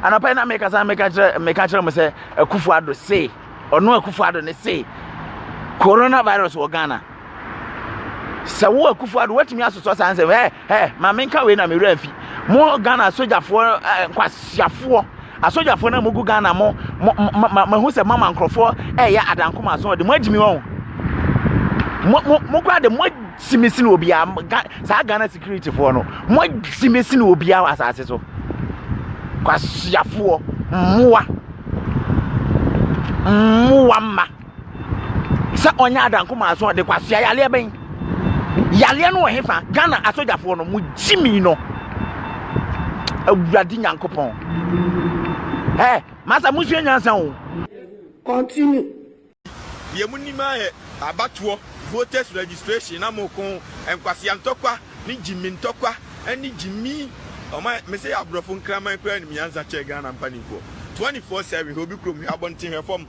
And I na make us make a say a Kufuado say or no Kufuado ne say coronavirus or Ghana. So what Kufuado what me as to say hey my main car we na me refi more Ghana soldier for kwasiafo a soldier for na mugu Ghana mo who say mama nkrofo ya adankoma so de mo agimi won mo kwa de mo simisi no obia sa Ghana security for no mo simisi no obia asase so kwasiafo muwa ma sa onya adankoma so de kwasia yale ben yale no hefa Ghana asojafo no mu jimi no awurade nyankopon masa musu nyansa o continue ye munima he abatuo voters registration na mokon enkwase ntokwa ni jimi ntokwa ani jimi o ma me say abrofo nkraman kra ni nyansa che Ghana mpanifo 24/7 obi krom he abonten he form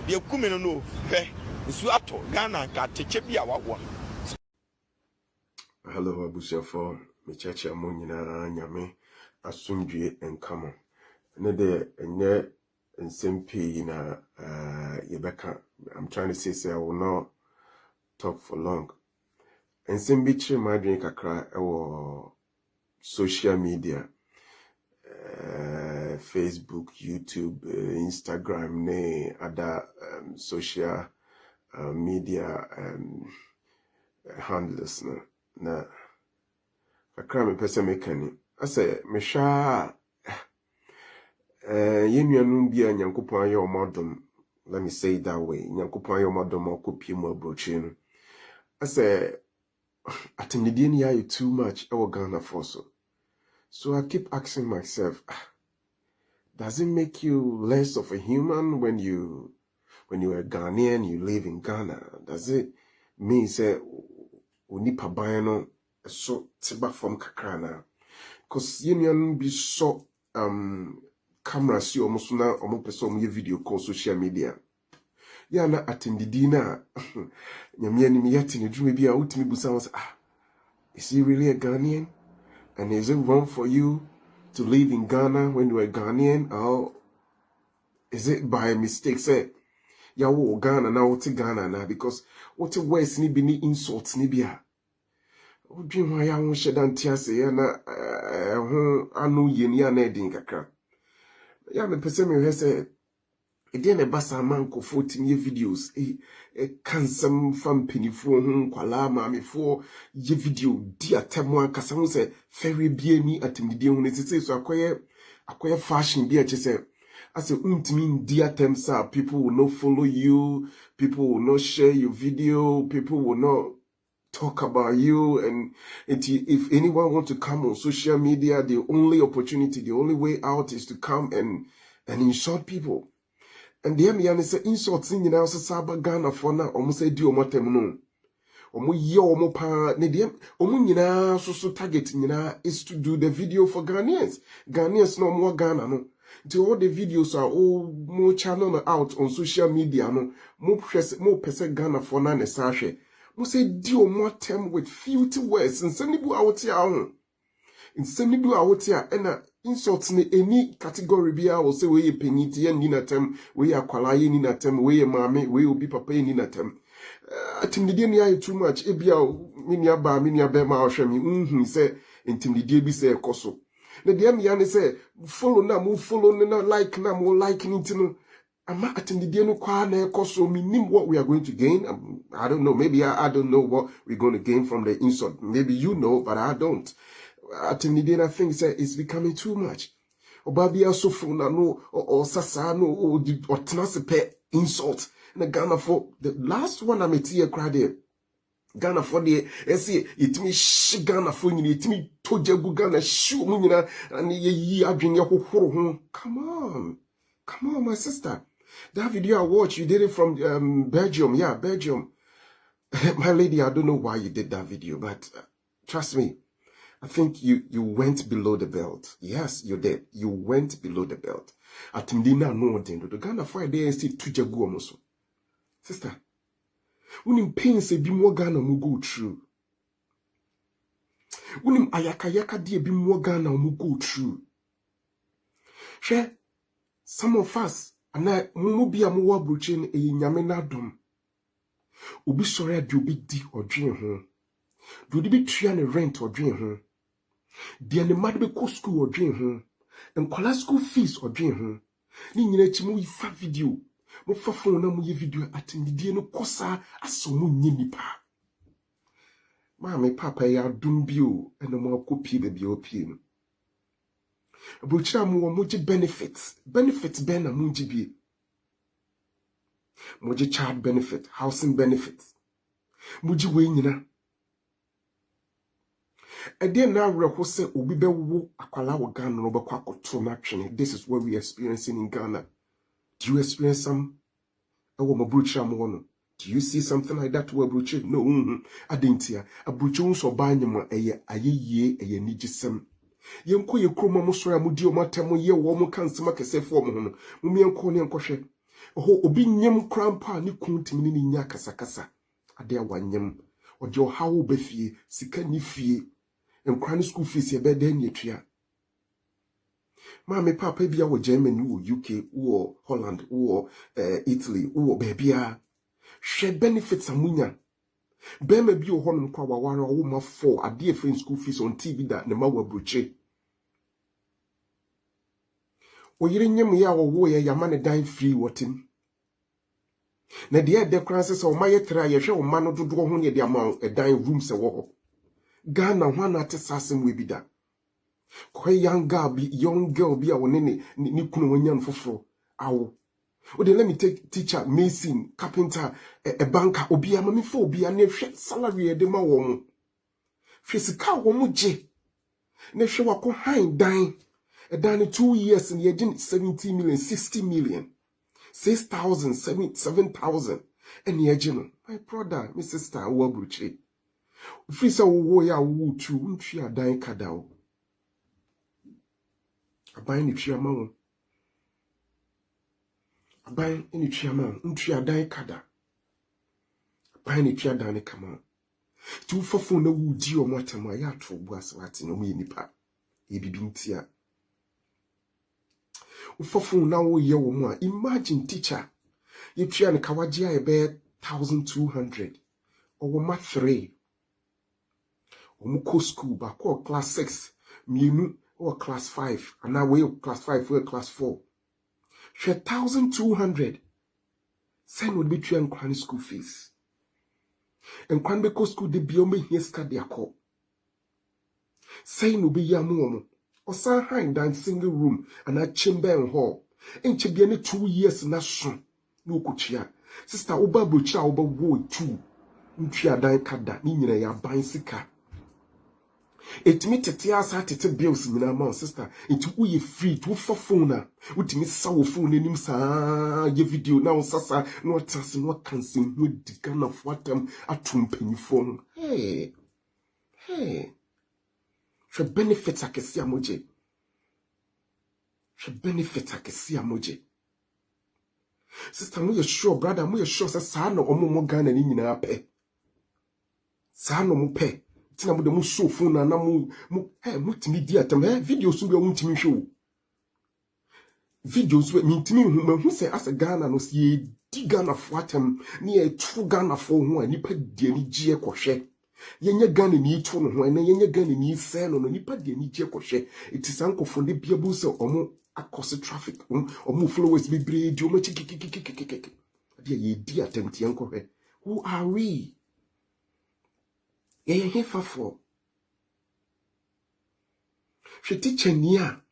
ye kumi no he nsu ato Ghana ka teche bia wawo. Hello abusiafo me cheche amonyina nyame asumdwe enkamo ne de enye nsempii na yebeka. I'm trying to say I will not talk for long. Nsembi chire madwen kakra ewo social media, Facebook, YouTube, Instagram ne other social media handlers na kakra me pese mekani ase me hwa yenuanum bia nyankopon aye omodom. Let me say it that way. Nyankopon aye omodom okopie mu abrochi no ase atimdie ni aye too much ewo Ghana for so I keep asking myself, does it make you less of a human when you are a Ghanaian, you live in Ghana? Does it mean say unipa bayano so tiba from kakrana? Cause union be so camera si almost na omo person ye video call social media. Ya na atindidi na nyamia ni miyati ni dwuma bi a utimi busa was is he really a Ghanaian? And is it wrong for you to live in Ghana when you are a Ghanaian? Or is it by mistake? Say, ya wo Ghana na wote Ghana na because wote West ni bi ni insults ni bia. Odwin ya ho sheda ntiase ya na ho anu ye ni ana edin kakra. Ya me pese me say e ne basa man ko 14 videos kansam fam penifo ho kwala maamefo ye video di atemo akasa ho se ferry bia ni atimdie ho ne sese so akoye fashion bia che se as a di attempts people will not follow you, people will not share your video, people will not talk about you, and if anyone wants to come on social media, the only opportunity, the only way out is to come and insult people. And the me say insults in now saba Ghana for now almost say di omotem no. Omo ye omo pa ne dem omo nyina so target nyina is to do the video for Ghanaians. Ghanaians no more Ghana no. Until all the videos are all more channel out on social media no more person Ghana for na ne sahwe. Mo say di omotem with filthy words and senibu out here. In senibu out here and insults in any category bia will say we peniti and ninatem, we are kwalaye ninatem, we mame, we will be papa ninatem. Atimdie ni aye too much, ebia minia be ma ohwemi, say intimidie bi say ekoso. Na dia me ya ne say follow na like na mo like nintino. Ama atimdie no kwa na ekoso minim what we are going to gain. I don't know, maybe I don't know what we're going to gain from the insult. Maybe you know, but I don't. Atimdie na thing say it's becoming too much. Obabia sofo na no or sasa no or tenasepe insult. Na Ghana for the last one I met here cried there. Ghana for the see it me shi Ghana for you it me tojagu Ghana shoe munina and ye adwin ye come on my sister. That video I watched, you did it from Belgium. Yeah, Belgium. My lady, I don't know why you did that video, but trust me, I think you went below the belt. Yes, you did. You went below the belt. Atimdina no dendo. The Ghana for there and see tujagu omoso. Sister, unim pain se bi mo Ghana mo go through. Unim ayaka di bi mo Ghana mo go through. She Some of us, and I mubi amuwa bruchin e nyame na dom. Ubi sorry do be di or dream home. Do the be try and rent or dream home. The mad be co school or dream home. And call school fees or dream home. Ni nyina chimu ifa video. Mo fa phone na mo ye video atindie no kosa aso mo nyi nipa. Ma me papa ya dum bio eno mo kopi be bio pie no. Abrochira mo mo gi benefits ben na mo gi bi. Mo gi child benefit, housing benefits. Mo gi we nyina. Ede na awreko se obi be wo akwala wo Ghana no be kwa koto na twene. This is what we are experiencing in Ghana. Do you experience some? Do you see something like that to Abrochi? No, I didn't hear. Abrochi so banyama aye nijisem. Yenko ye kroma musora mudi o matamo ye wo mo kansema kese form hono. Mumi yenko ne nkwohwe. Oho obi nyem krampa ni kuntimi ni nya kasakasa. Ade awanyem. Ode o hawo befie, sika ni fie. Enkran school fees ye be den yetua. Mama papa bia wo Germany wo UK wo Holland wo Italy wo bebia share benefits amunya bema bi o honum kwa wawara wo ma for ade friend school fees on TV da ne ma wa broche o yire nyem ya wo ye ya ma ne dan free wotin na de decoration se o ma ye tra ye hwe o ma no dodo ho ne de ama dan room se wo ho Ghana hwana te sasem we bi da young girl be a one ni kuno wanyan foforo awo. Let me take teacher, mason, carpenter, a banker, obi ama me fo obi na hwe salary e de ma wo mo. Hwe sika wo mo je. Na hwe wako han dan. E dan 2 years and ye 70 million, 60 million. 6,000, 7,000. And ye no. My brother, my sister, wo bruche. Free sa wo ya wo tu, ntwi adan kada wo. Aban ni tuama wo. Aban ni tuama, ntwi adan kada. Aban ni tua dan kama. Tu fofo na wudi o matama ya to bu aswati no mu nipa. E bibi ntia. Ufofo na wo ye wo mu a imagine teacher. Ye tua ne kawaje a be 1,200. Owo ma 3. Omo ko school ba ko class 6. Mienu or class 5, and now we're class 5, we're class 4. She 1,200. Send would be true and cranny school fees. And Cranbeco school de biome here scadiaco. Saying will be yamuomo, or san hang down single room and a chamber and hall. Ain't she be 2 years na soon? No kuchia. Sister Oba Bucha Oba woe 2. Ntia dan kada, nina ya bicycle. It me tete asa tete bills nyina ma sister it we free to for phone na utimi sawo phone nim sa ye video na sasa no trust no cancel no diga na fatam atum panifo hey she benefits akesi amoje sister mo ye sure brother mo ye sure sa na omo Ghana ni nyina pe sa no mo pe tina mu de mu show phone na mu timi di atam videos so be won timi hwe videos we mi timi hu se as Ghana no se di Ghana fo atam ni e tu Ghana fo ho a nipa di ani gie kohwe yenye Ghana ni tu no ho na yenye Ghana ni se no nipa di ani gie kohwe it is ankofo de bia bu se omo akose traffic omo followers be breed omo kikikikikikiki de ye di atam ti ankofwe who are we? Yeah, here for. She teacher Nia.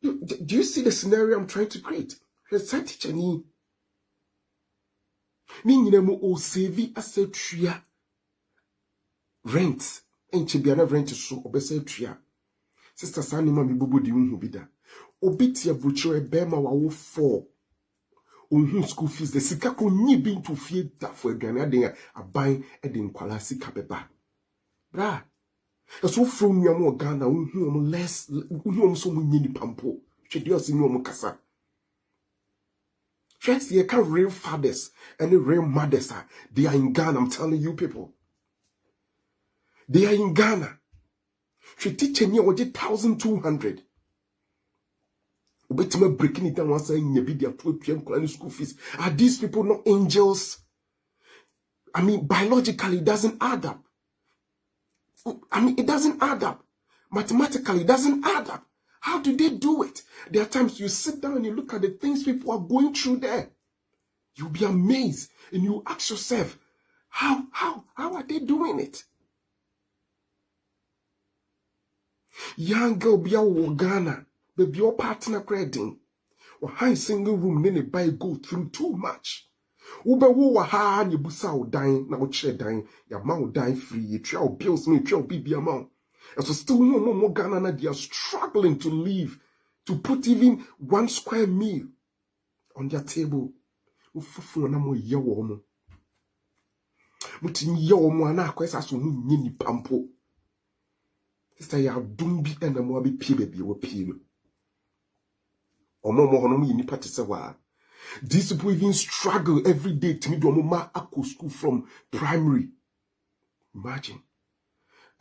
Do you see the scenario I'm trying to create? She said teacher Ni. Ni mo o save as a tria. Rent. Ain't she be an rent so obese tria. Sister Sani mami bubu di unhu bida. Obitia bucho e bema wa wo 4. Unhu school fees the sika ko nyi bi nto fie da for aduane aden aban e de nkwala sika beba bra eso from nyamu Ghana unhu om less unhu om so munyi ni pampo hwede osi ni om kasa just here can real fathers and real mothers are they are in Ghana. I'm telling you people they are in Ghana. She teacher ni oje 1,200 Obetima breaking it down once saying Yabidia 12 PM school fees. Are these people not angels? I mean, biologically, it doesn't add up. I mean, it doesn't add up. Mathematically, it doesn't add up. How do they do it? There are times you sit down and you look at the things people are going through there. You'll be amazed and you ask yourself, how are they doing it? Young girl be a Ghana, baby your partner credit. Or high single room nene buy go through too much. Ube wo ha ni busa o dying na o che dying ya ma o dying free you try bills me try bibi amount. And so still no more Ghana na they are struggling to live, to put even 1 square meal on their table. Ufufu na mo ye wo mo. Mutin ye wo mo ana akwesa so mu nyini pampo. Sister ya dumbi ena mo abi pie baby wo pie no. Omo mo hono mu yini pati se wa. These people even struggle every day to me do ma akko school from primary. Imagine.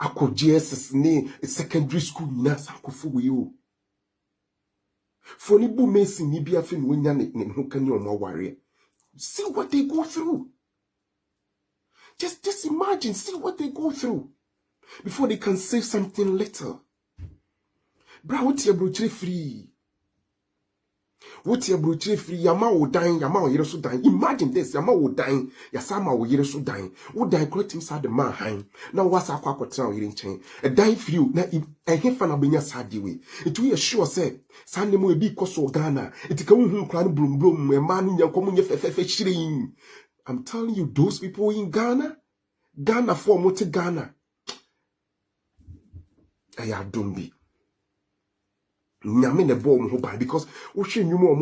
Akko JSS ne secondary school na sankofu we o. For ni bu mesin ni bia fe no nya ne ho kan omo ware. See what they go through. Just imagine, see what they go through before they can save something little. Bra, what's your brochure free? What's your brochure free? Yama will dying, Yama will so dying. Imagine this, Yama will dying, Yasama will so dying. Would die create inside the man hang. Now what's our quack or eating chain? A die for you, now a hefan of being a sad way. It will assure say, Sunday will be coso Ghana. It's going home clan broom, a man in your common shilling. I'm telling you, those people in Ghana for what Ghana. I don't be. Nyame ne bomb who buy because ocean you more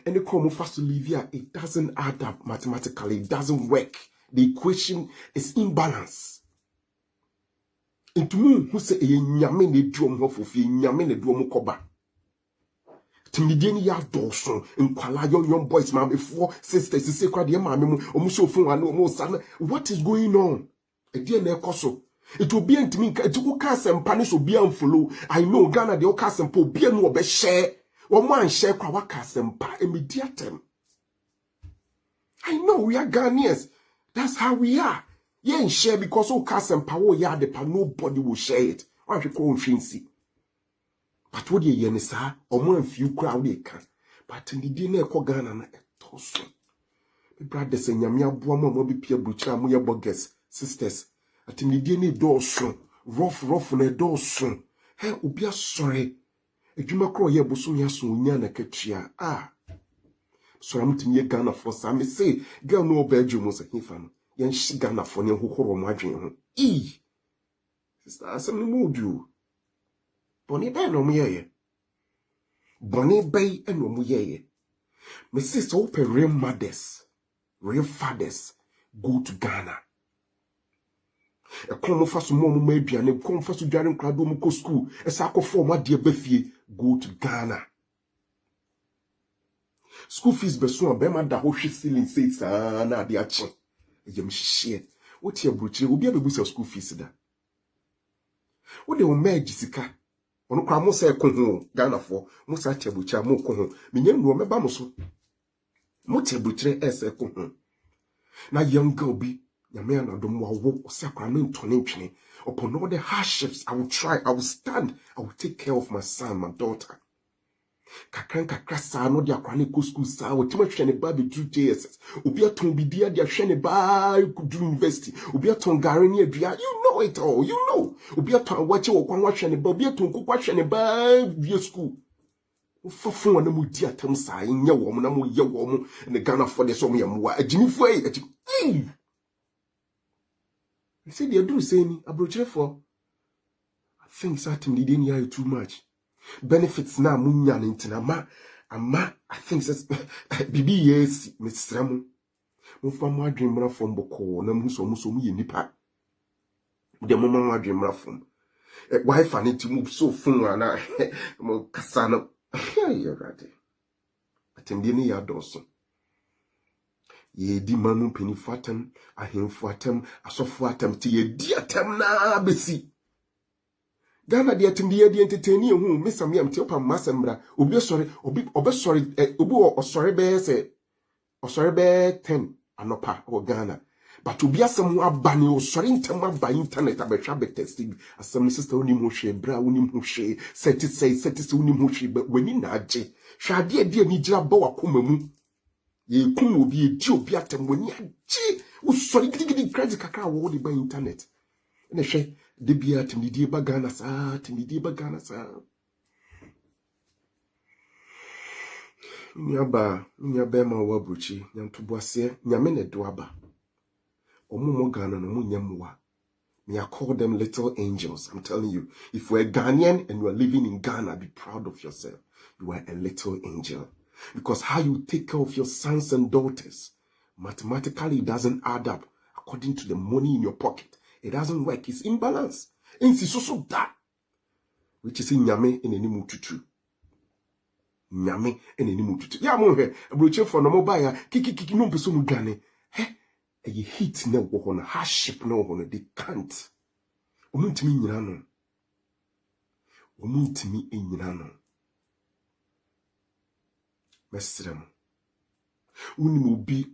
and the come fast to live here. It doesn't add up mathematically, it doesn't work. The equation is imbalance. Into me who say nyame ne drum hofofi, nyame ne drum koba. Timidini ya doson nkwala young boys ma before sisters say kwa de ma me omuso fun wa no mo sana. What is going on? E die na ekoso. It will be to me, it will cast and punish will be unfollow. I know Ghana, the cast and po be no be share. One man share kwa cast and pa immediate. I know we are Ghanaians. That's how we are. You ain't share because all cast and power ya the pa nobody will share it. Why should call fancy? But what ye sir, or more few crowd they can. But in the dinner ko Ghana na etoso. My brother say nyamia boa mo be pia butcher mo ye bogus sisters. Ati midie ne dɔɔso rough na dɔɔso he obi asɔre adwuma kro ye boso ya so onya na katua so am timi ye Ghana for sa me say girl no ba adwuma so hifa no ye nshi Ghana for ne hohoro mo adwen ho sister asem no mo du boni ba no mo ye boni bay eno mo ye me sister open real mothers real fathers go to Ghana. A common fast mom maybe and a come fast to Jarin Cladomo school, a sack for my dear Beffy, go to Ghana. School fees besoin, Bema da Hoshi ceiling says, na the action. Yam share. What your butcher will be able to school fees da. What they will make Jessica? On Cramo say, Conho, Ghana for, Musa Butcher, Mo Conho, Minion Rome Bamoso. Motia butcher as a Conho. Now, young girl be. Yame anadom wa wo sakra no ntone twene upon all the hardships I will try, I will stand, I will take care of my son, my daughter. Kakra sa no dia kwane ko school sa wo tima hwene ba be do JSS obi aton bidia dia hwene ba ku do university obi aton gare ne adua, you know it all, you know obi aton wache wo kwan wa hwene ba obi aton kokwa hwene ba via school fofo na mu di atam sa nya wo mo na mo ye wo mo ne Ghana for the so mo yamwa agimifo I said, you do say me, I broach for. I think certain didn't hear too much. Benefits now, Munyan into ama, I think that's Bibi, yes, Miss Ramu. Move from my dream from Boko, no muso me nipa. The moment my dream from. Wife, I need to move so fun and I, Cassano. You're right. I think didn't hear Dawson. Ye di manu penny fatem, a him fatem, a soft fatem to ye dear tem na besi. Ghana de atimdiye de entertain you hu Mr. Miam Tiopa Masembra obi sorry be say osori be 10 anopa o Ghana but obi asem ho abane osori ntem aba internet abetwa be testing asem sister oni mo hwe bra oni mo hwe set oni mo hwe wani na age hwade de ani gira ba wakoma mu ye kum obi edi obi atem wani age osori gidigidi crazy kakra wo de ba internet ene hwe de bia timidie ba Ghana sa Nyaba ma wa bruchi nyantoboase nyame ne doaba omumo Ghana no munyamwa me I call them little angels. I'm telling you, if we're Ghanaian and you are living in Ghana, be proud of yourself. You are a little angel, because how you take care of your sons and daughters mathematically it doesn't add up according to the money in your pocket. It doesn't work. It's imbalance. And it's also that which is in nyame in any mututu. Nyame in any mututu. Ya mo he abroche for no mobile kiki no peso mu dwane. He e hit na wo ho na hardship na wo ho they can't. Omuntimi nyina no. Omuntimi enyina no. Mesrem. Unimu bi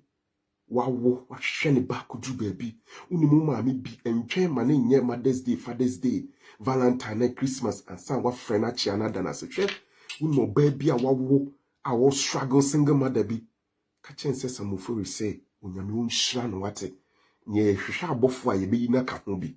wawo wahwene ba kodu baabi unimu maami bi entwen ma ne nye Mother's Day, Father's Day, Valentine, Christmas and san wa friend achi anada na se hwe unimu baabi a wawo a wo struggle single mother bi ka chense Samuel Ofori say onyame onhira no wate nye hwehwe abofo a ye be na ka ho bi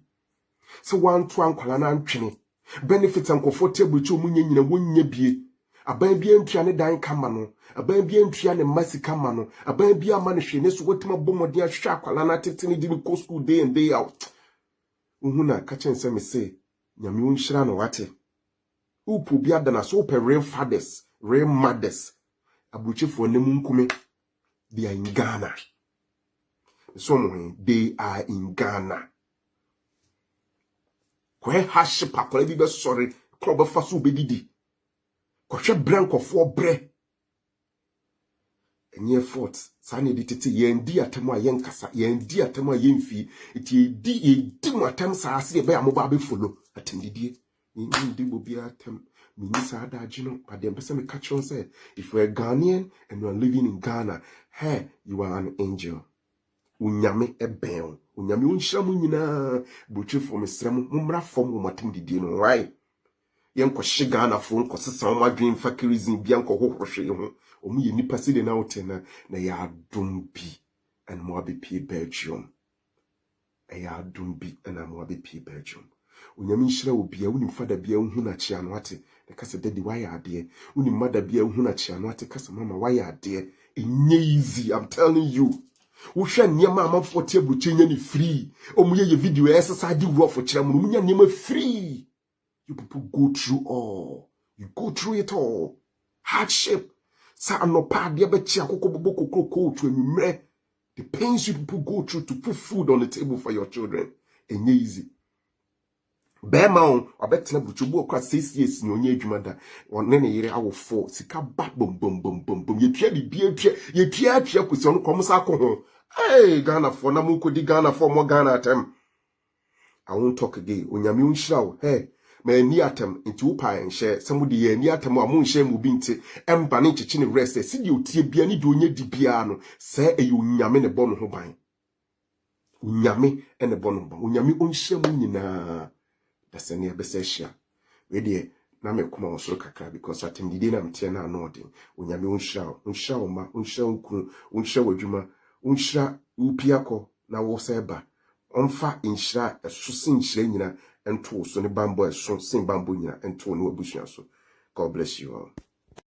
se wan to ankwala na antwene benefits and comfortable chi omunye nyina wonnya bie aban bia ntua ne dan kama no aban bia ntua ne masi kama no aban bia ama ne hwe ne so wotima bomodi ahwa akwala na tetene di ko school day and day out uhuna ka chense me say nyame onhira no wate upu bia da na so per real fathers real mothers abuchefo ne munkume they are in Ghana. Some they are in Ghana. Kwe hardship akwala bi be sorry club faso bedidi kwahwe brank of four bre enye fort sane di tete yendi atemu a yenkasa yendi atemu a yemfi eti edi mu atem saase e be amoba be follow atendidie ndi bobi atem minisa adaji no but dem pese me catch on say if you are Ghanaian and you are living in Ghana, hey, you are an angel. Unyame eben unyame unhira mu nyina bochi for mesrem mumra fom matem didie no right yenko Ghana fo nko sesa ma dream fakirism bia nko hohrohwe ho omu ye nipa sede na otena na ya dumbi and mo abepi Belgium ya dumbi na mo abepi Belgium unyame nhira obia unim fada bia hu na chia no ate de kase daddy why ade unim mother bia hu na chia no ate kase mama why ade enye easy. I'm telling you, wohwe nyema amafo tie buche nya ni free omuye ye video exercise di wo for kira mu nya nyema free. You people go through all. You go through it all. Hardship. Sa anopa de be chi akoko bobo kokoko to enumre. The pains you people go through to put food on the table for your children. Enye easy. Bema on obetena buchubu okwa 6 years ni onye adwuma da. One ne yere awo 4 sika ba bom. Ye tua bibia tua. Ye tua kwesi ono komsa ko ho. Hey, Ghana for na mu kodi Ghana for mo Ghana atem. I won't talk again. Onyame unhira. Hey. Me ni atem nti wo pa enhye somebody ye ni atem a mo nhye mu bi nti emba ne ncheche ne rest se di otie bia ni de onye di bia no se e onyame ne bo no ho ban onyame ene bo no ban onyame onhye mu nyina da se ne be se hia we de na me koma osoro kakra because atem dide na mte na no odin onyame onhya wo ma onhya nkuru onhya wadwuma onhya upiako na wo se ba onfa inhira esusin nhira nyina ento so ne bambo eso sin bambo nyina ento no abusua so. God bless you all.